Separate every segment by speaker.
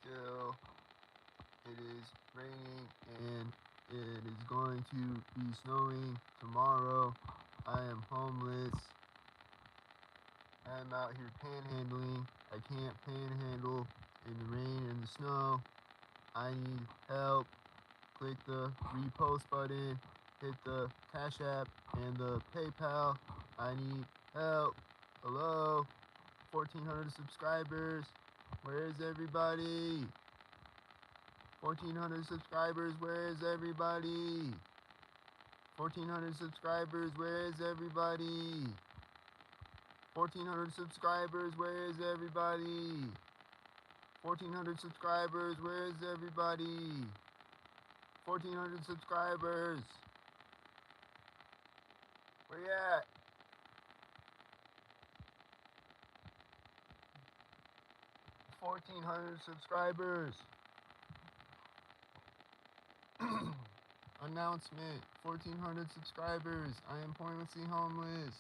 Speaker 1: still it is raining and it is going to be snowing tomorrow. I am homeless. I'm out here panhandling. I can't panhandle in the rain and the snow. I need help. Click the repost button, hit the Cash App and the PayPal. I need help. Hello? 1,400 subscribers. Where is everybody? 1,400 subscribers. Where is everybody? 1,400 subscribers. Where is everybody? 1,400 subscribers. Where is everybody? 1,400 subscribers. Where is everybody? 1,400 subscribers. Where you at? $1,400 subscribers. Announcement. 1,400 subscribers. I am pointlessly homeless.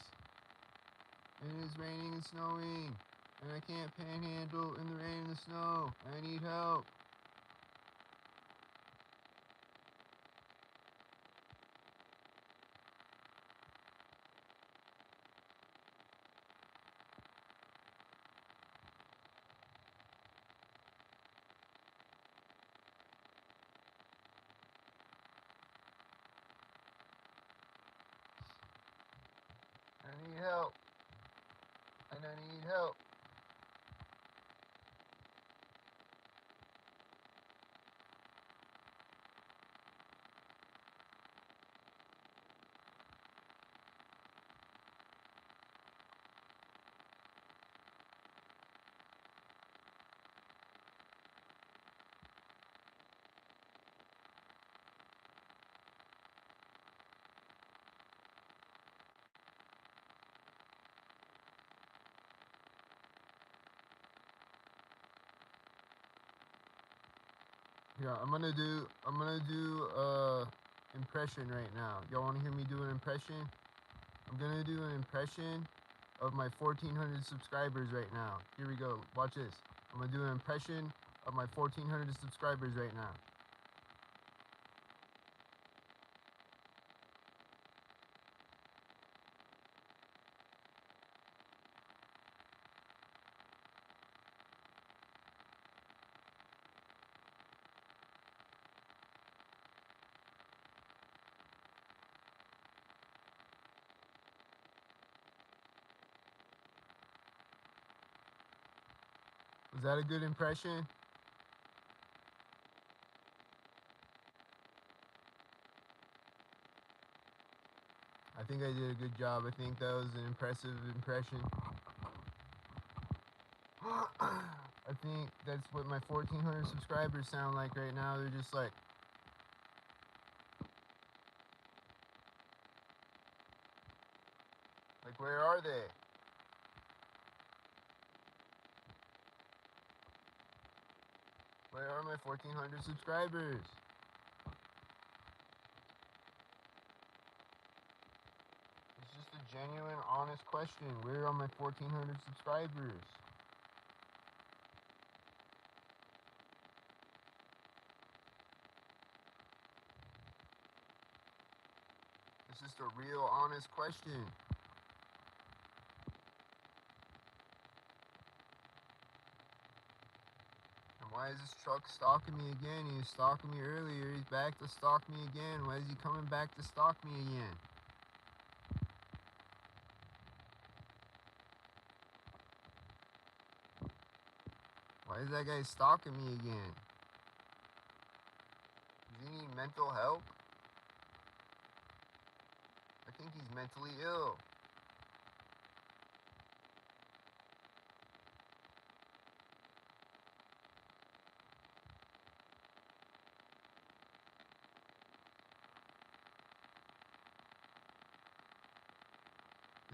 Speaker 1: It is raining and snowing. And I can't panhandle in the rain and the snow. I need help. I need help. And I need help. Yeah, I'm gonna do impression right now. Y'all wanna hear me do an impression? I'm gonna do an impression of my 1,400 subscribers right now. Here we go. Watch this. I'm gonna do an impression of my 1,400 subscribers right now. Was that a good impression? I think I did a good job. I think that was an impressive impression. I think that's what my 1,400 subscribers sound like right now. They're just like, where are they? Where are my 1,400 subscribers? It's just a genuine, honest question. Where are my 1,400 subscribers? It's just a real, honest question. And why is this truck stalking me again? He was stalking me earlier. He's back to stalk me again. Why is he coming back to stalk me again? Why is that guy stalking me again? Does he need mental help? I think he's mentally ill.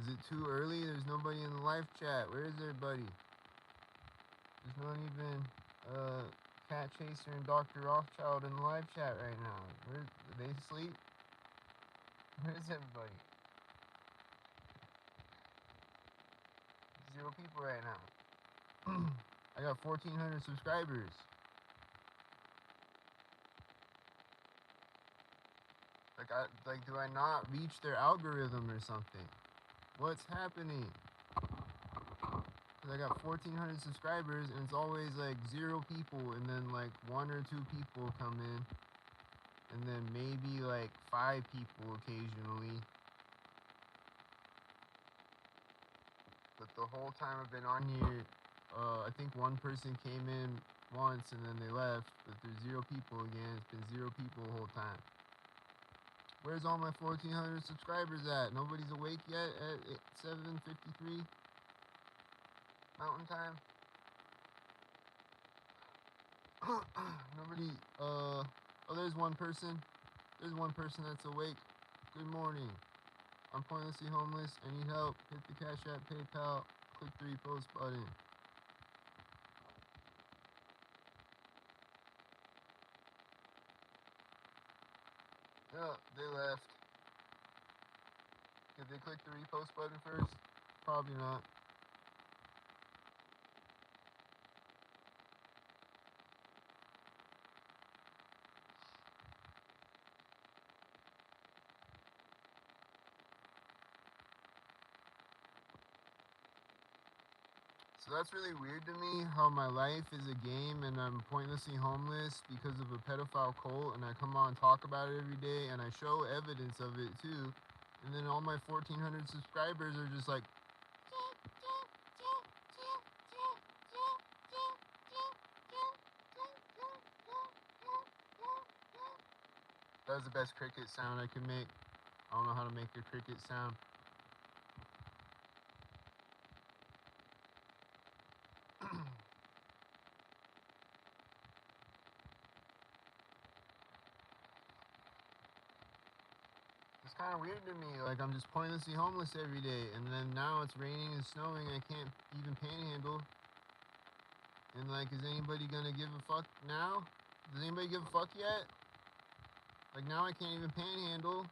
Speaker 1: Is it too early? There's nobody in the live chat. Where is everybody? There's not even Cat Chaser and Dr. Rothschild in the live chat right now. Where are they asleep? Where's everybody? 0 people right now. I got 1,400 subscribers. Do I not reach their algorithm or something? What's happening? Cause I got 1,400 subscribers and it's always like 0 people, and then like 1 or 2 people come in, and then maybe like 5 people occasionally. But the whole time I've been on here, I think 1 person came in once and then they left, but there's 0 people again. It's been 0 people the whole time. Where's all my 1,400 subscribers at? Nobody's awake yet at 7:53 Mountain Time? Nobody, oh, there's 1 person. There's 1 person that's awake. Good morning. I'm pointlessly homeless. I need help. Hit the Cash App, PayPal, click the repost button. Oh, they left. Did they click the repost button first? Probably not. So that's really weird to me, how my life is a game and I'm pointlessly homeless because of a pedophile cult, and I come on and talk about it every day and I show evidence of it too. And then all my 1,400 subscribers are just like, that was the best cricket sound I could make. I don't know how to make a cricket sound. It's kind of weird to me. Like, I'm just pointlessly homeless every day, and then now it's raining and snowing. I can't even panhandle. And like, is anybody gonna give a fuck now? Does anybody give a fuck yet? Like, now I can't even panhandle.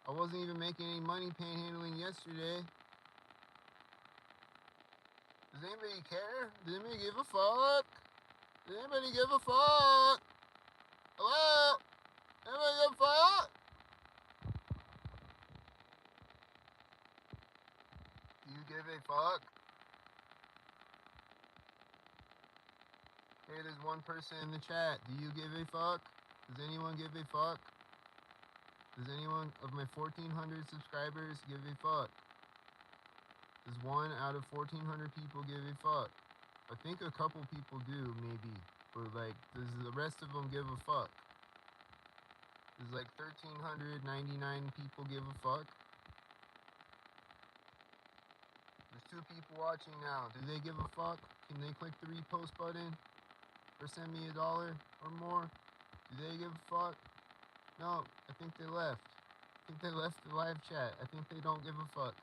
Speaker 1: I wasn't even making any money panhandling yesterday. Does anybody care? Does anybody give a fuck? Does anybody give a fuck? Hello? Anybody give a fuck? Do you give a fuck? Hey, there's 1 person in the chat. Do you give a fuck? Does anyone give a fuck? Does anyone of my 1,400 subscribers give a fuck? Does 1 out of 1,400 people give a fuck? I think a couple people do, maybe. But like, does the rest of them give a fuck? Does like 1,399 people give a fuck? There's 2 people watching now. Do they give a fuck? Can they click the repost button? Or send me $1 or more? Do they give a fuck? No, I think they left. I think they left the live chat. I think they don't give a fuck.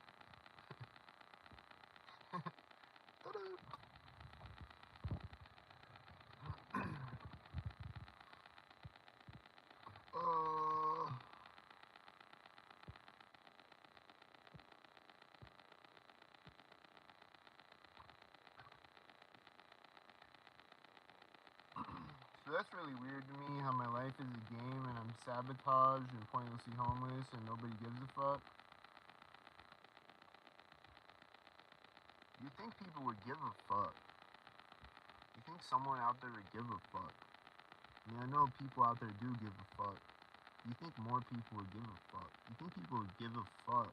Speaker 1: So that's really weird to me, how my life is a game and I'm sabotaged and pointlessly homeless and nobody gives a fuck. You think people would give a fuck? You think someone out there would give a fuck? I mean, I know people out there do give a fuck. You think more people would give a fuck? You think people would give a fuck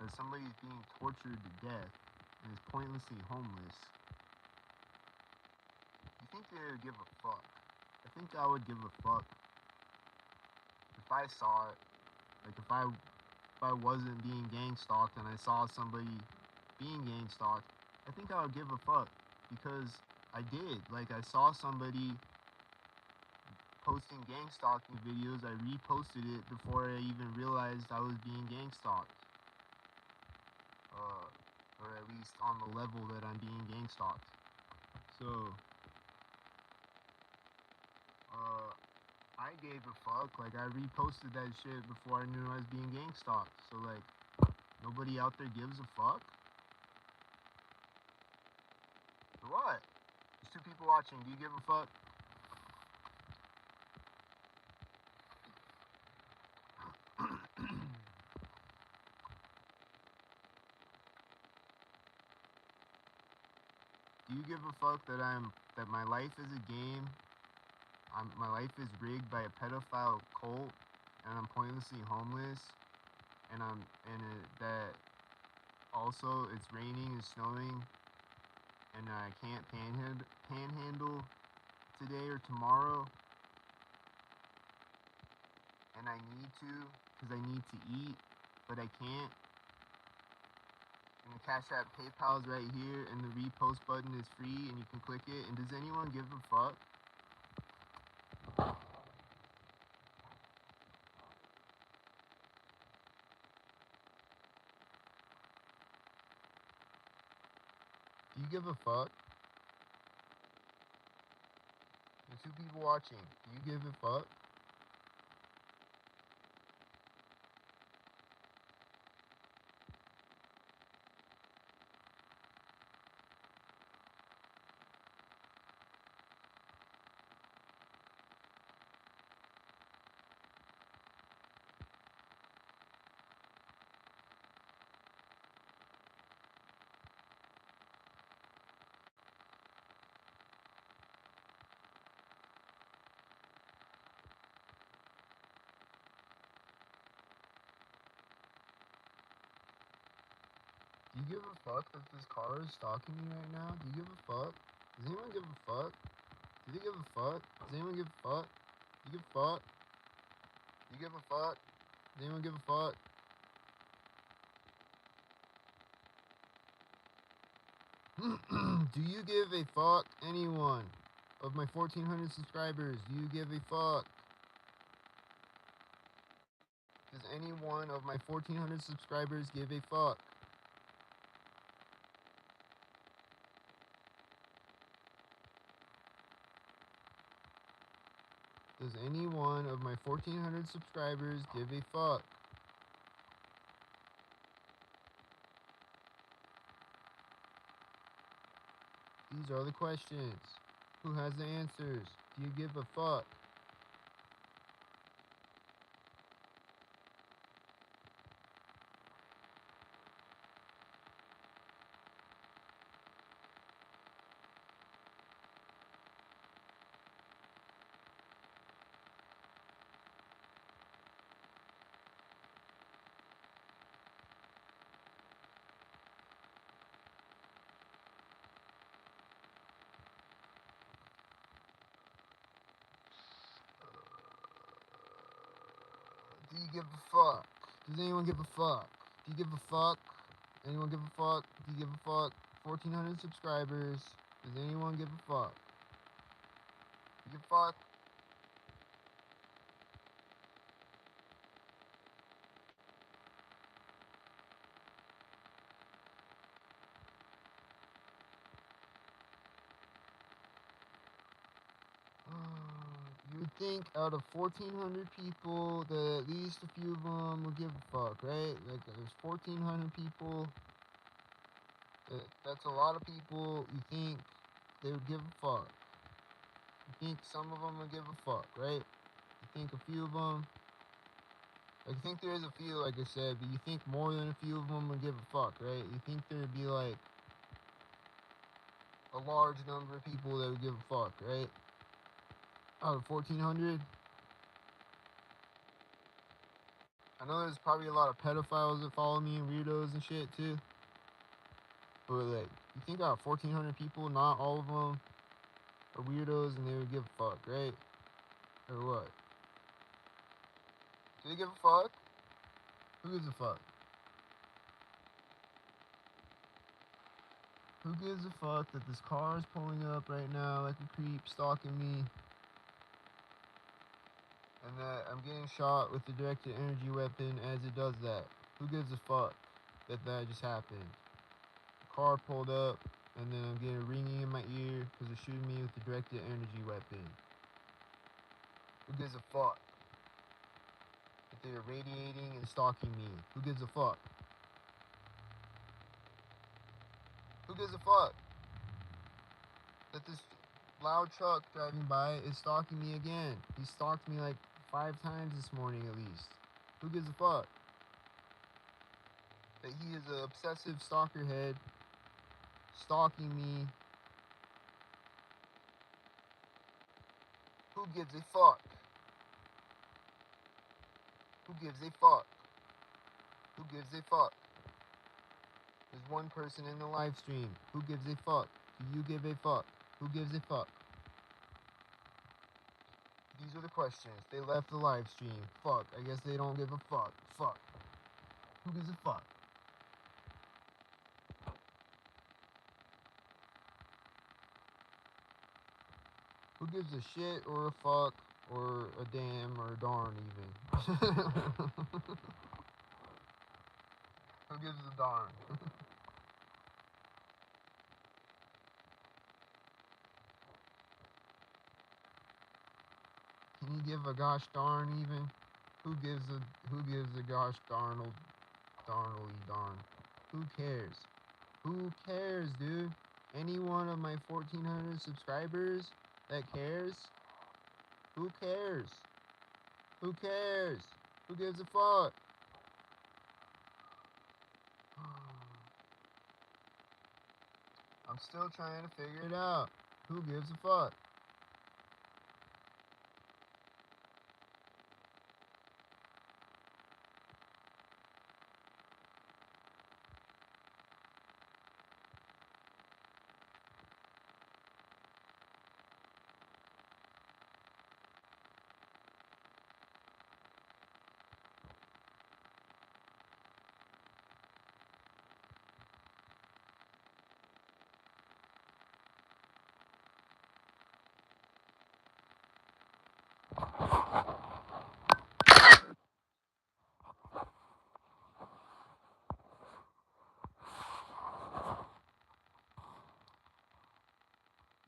Speaker 1: that somebody's being tortured to death and is pointlessly homeless? You think they would give a fuck? I think I would give a fuck if I saw it. Like, if I wasn't being gang stalked and I saw somebody being gang stalked, I think I would give a fuck, because I did. Like, I saw somebody posting gang stalking videos. I reposted it before I even realized I was being gang stalked. Or at least on the level that I'm being gang stalked. So, I gave a fuck. Like, I reposted that shit before I knew I was being gang stalked. So, like, nobody out there gives a fuck? For what? There's 2 people watching. Do you give a fuck? you give a fuck that my life is a game? My life is rigged by a pedophile cult, and I'm pointlessly homeless, that also it's raining and snowing, and I can't panhandle today or tomorrow, and I need to because I need to eat, but I can't. And the Cash App PayPal is right here, and the repost button is free, and you can click it. And does anyone give a fuck? Do you give a fuck? The two people watching, do you give a fuck? Do you give a fuck that this car is stalking me right now? Do you give a fuck? Does anyone give a fuck? Do they give a fuck? Does anyone give a fuck? Do you give a fuck? Do you give a fuck? Does anyone give a fuck? Do you give a fuck, anyone of my 1,400 subscribers? Do you give a fuck? Does any one of my 1,400 subscribers give a fuck? Does any one of my 1,400 subscribers give a fuck? These are the questions. Who has the answers? Do you give a fuck? Do you give a fuck? Does anyone give a fuck? Do you give a fuck? Anyone give a fuck? Do you give a fuck? 1,400 subscribers. Does anyone give a fuck? You give a fuck? You would think out of 1,400 people that at least a few of them would give a fuck, right? Like there's 1,400 people. That's a lot of people. You think they would give a fuck. You think some of them would give a fuck, right? You think a few of them. Like, you think there is a few, like I said, but you think more than a few of them would give a fuck, right? You think there would be like a large number of people that would give a fuck, right? Out of 1,400. I know there's probably a lot of pedophiles that follow me and weirdos and shit too. But like, you think out of 1,400 people, not all of them are weirdos and they would give a fuck, right? Or what? Do they give a fuck? Who gives a fuck? Who gives a fuck that this car is pulling up right now like a creep, stalking me, and that I'm getting shot with the directed energy weapon as it does that? Who gives a fuck that that just happened? The car pulled up, and then I'm getting ringing in my ear because they're shooting me with the directed energy weapon. Who gives a fuck that they're radiating and stalking me? Who gives a fuck? Who gives a fuck that this loud truck driving by is stalking me again? He stalked me like 5 times this morning at least. Who gives a fuck that he is an obsessive stalker head stalking me Who gives a fuck? Who gives a fuck? Who gives a fuck? There's one person in the live stream. Who gives a fuck? Do you give a fuck? Who gives a fuck? These are the questions. They left the live stream. Fuck. I guess they don't give a fuck. Fuck. Who gives a fuck? Who gives a shit or a fuck or a damn or a darn even? Who gives a darn? Can you give a gosh darn even? Who gives a gosh darnly darn? Who cares? Who cares, dude? Any one of my 1,400 subscribers that cares? Who cares? Who cares? Who gives a fuck? I'm still trying to figure it out. Who gives a fuck?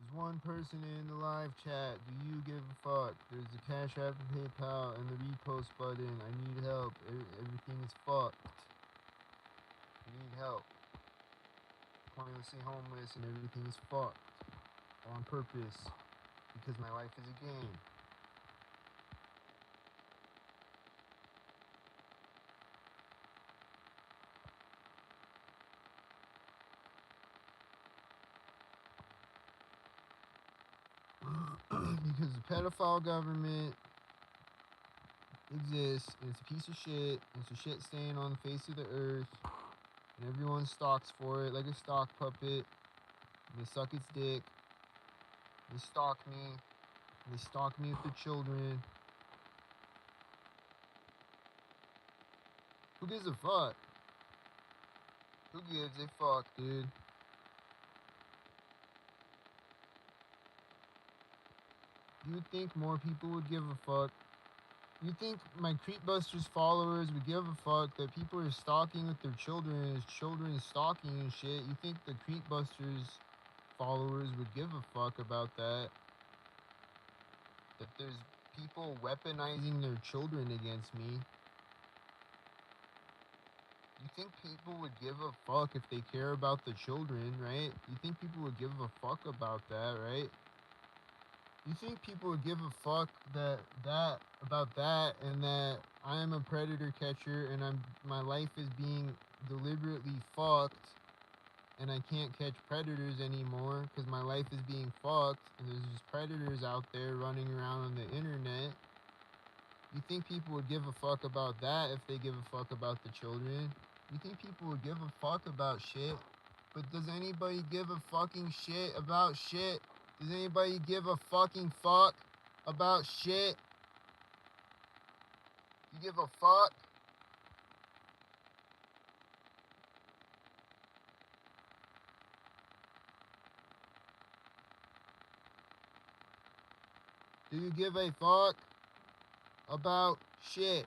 Speaker 1: There's one person in the live chat. Do you give a fuck? There's the Cash App and PayPal and the repost button. I need help. Everything is fucked. I need help. Pointlessly homeless and everything is fucked. On purpose. Because my life is a game. Because the pedophile government exists, and it's a piece of shit, and it's a shit stain on the face of the earth, and everyone stalks for it like a stock puppet, and they suck its dick, they stalk me, and they stalk me with their children. Who gives a fuck? Who gives a fuck, dude? You would think more people would give a fuck. You think my Creepbusters followers would give a fuck that people are stalking with their children, as children stalking and shit? You think the Creepbusters followers would give a fuck about that? That there's people weaponizing their children against me? You think people would give a fuck if they care about the children, right? You think people would give a fuck about that, right? You think people would give a fuck about that, and that I am a predator catcher and my life is being deliberately fucked, and I can't catch predators anymore because my life is being fucked, and there's just predators out there running around on the internet? You think people would give a fuck about that if they give a fuck about the children? You think people would give a fuck about shit? But does anybody give a fucking shit about shit? Does anybody give a fucking fuck about shit? You give a fuck? Do you give a fuck about shit?